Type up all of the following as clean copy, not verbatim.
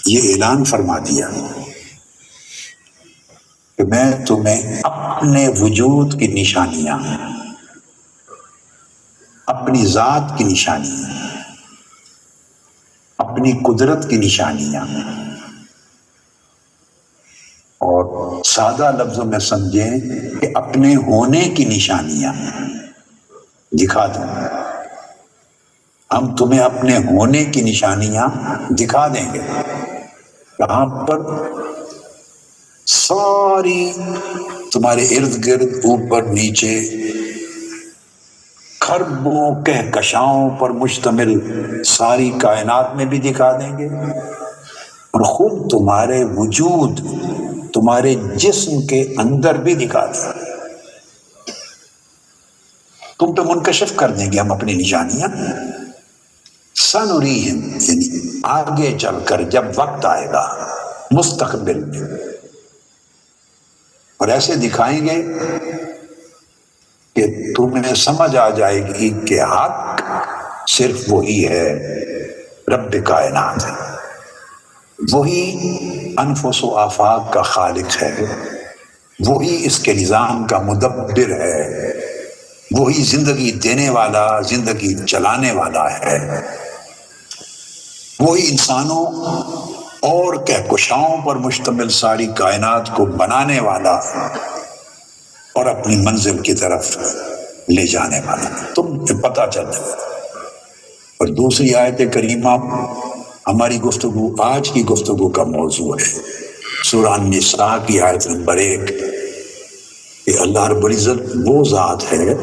یہ اعلان فرما دیا کہ میں تمہیں اپنے وجود کی نشانیاں، اپنی ذات کی نشانیاں، اپنی قدرت کی نشانیاں، اور سادہ لفظوں میں سمجھیں کہ اپنے ہونے کی نشانیاں دکھا دوں. ہم تمہیں اپنے ہونے کی نشانیاں دکھا دیں گے. کہاں پر؟ ساری تمہارے ارد گرد، اوپر نیچے، کھربوں کہکشاؤں پر مشتمل ساری کائنات میں بھی دکھا دیں گے، اور خود تمہارے وجود، تمہارے جسم کے اندر بھی دکھا دیں گے. تم پہ منکشف کر دیں گے ہم اپنی نشانیاں. سنریہم، یعنی آگے چل کر جب وقت آئے گا مستقبل میں، اور ایسے دکھائیں گے کہ تمہیں سمجھ آ جائے گی کہ حق صرف وہی ہے، رب کائنات ہے، وہی انفس و آفاق کا خالق ہے، وہی اس کے نظام کا مدبر ہے، وہی زندگی دینے والا، زندگی چلانے والا ہے، وہی انسانوں اور کہکشاؤں پر مشتمل ساری کائنات کو بنانے والا اور اپنی منزل کی طرف لے جانے والا. تم پتہ چل جائے. اور دوسری آیت کریمہ ہماری گفتگو، آج کی گفتگو کا موضوع ہے، سورہ النساء کی آیت نمبر 1 کہ اللہ رب العزت وہ ذات ہے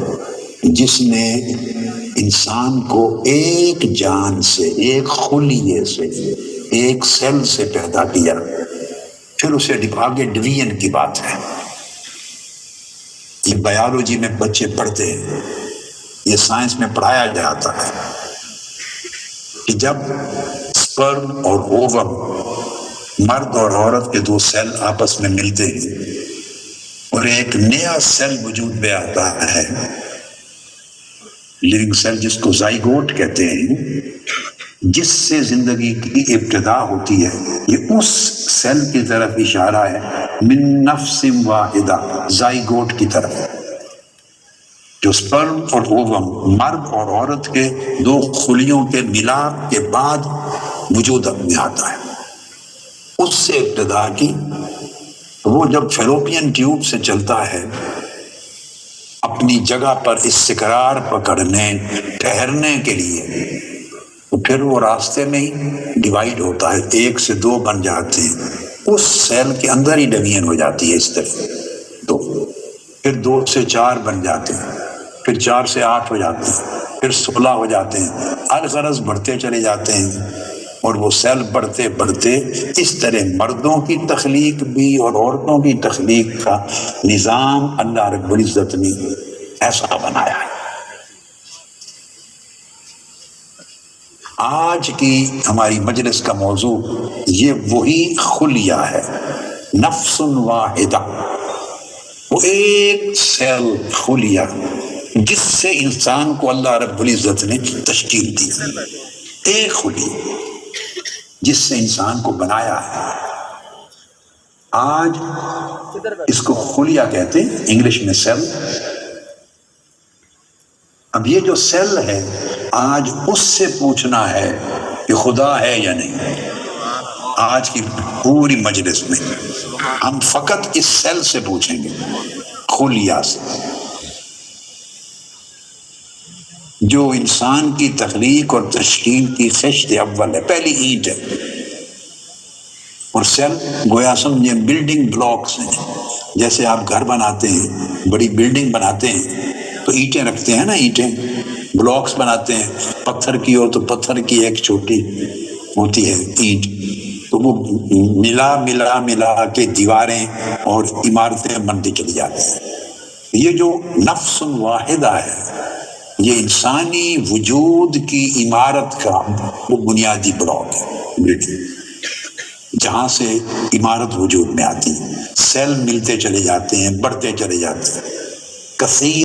جس نے انسان کو ایک جان سے، ایک خلیے سے، ایک سیل سے پیدا کیا. پھر اسے آگے ڈویژن کی بات ہے. یہ بایولوجی میں بچے پڑھتے ہیں، یہ سائنس میں پڑھایا جاتا ہے کہ جب سپرم اور اووم، مرد اور عورت کے دو سیل آپس میں ملتے ہیں اور ایک نیا سیل وجود میں آتا ہے، لیونگ سیل جس کو زائگوٹ کہتے ہیں، جس سے زندگی کی ابتدا ہوتی ہے، یہ اس سیل کی طرف اشارہ ہے، من نفس واحدہ، زائگوٹ کی طرف، جو سپرم اور اووم، مرد اور عورت کے دو خلیوں کے ملاپ کے بعد وجود میں آتا ہے. اس سے ابتدا کی. وہ جب فیلوپین ٹیوب سے چلتا ہے اپنی جگہ پر استقرار پکڑنے، ٹھہرنے کے لیے، تو پھر وہ راستے میں ہی ڈیوائیڈ ہوتا ہے، 1 سے 2 بن جاتے ہیں. اس سیل کے اندر ہی ڈویژن ہو جاتی ہے اس طرح 2، پھر 2 سے 4 بن جاتے ہیں، پھر 4 سے 8 ہو جاتے ہیں، پھر 16 ہو جاتے ہیں. الغرض بڑھتے چلے جاتے ہیں، اور وہ سیل بڑھتے بڑھتے اس طرح مردوں کی تخلیق بھی اور عورتوں کی تخلیق کا نظام اللہ رب العزت نے ایسا بنایا ہے. آج کی ہماری مجلس کا موضوع یہ وہی خلیہ ہے، نفس واحدہ، وہ ایک سیل خلیہ جس سے انسان کو اللہ رب العزت نے تشکیل دی. ایک خلیہ جس سے انسان کو بنایا ہے. آج اس کو خلیہ کہتے ہیں، انگلش میں سیل. اب یہ جو سیل ہے، آج اس سے پوچھنا ہے کہ خدا ہے یا نہیں. آج کی پوری مجلس میں ہم فقط اس سیل سے پوچھیں گے، خلیہ سے، جو انسان کی تخلیق اور تشکیل کی خشت اول ہے، پہلی اینٹ ہے. اور سیل گویا سمجھیں بلڈنگ بلاکس ہیں. جیسے آپ گھر بناتے ہیں، بڑی بلڈنگ بناتے ہیں تو اینٹیں رکھتے ہیں نا، اینٹیں بلاکس بناتے ہیں. پتھر کی ہو تو پتھر کی ایک چھوٹی ہوتی ہے اینٹ، تو وہ ملا ملا ملا کے دیواریں اور عمارتیں بنتی چلی جاتی ہیں. یہ جو نفس واحدہ ہے، یہ انسانی وجود کی عمارت کا وہ بنیادی بلاک ہے، بلڈنگ، جہاں سے عمارت وجود میں آتی ہے. سیل ملتے چلے جاتے ہیں، بڑھتے چلے جاتے ہیں. کثیر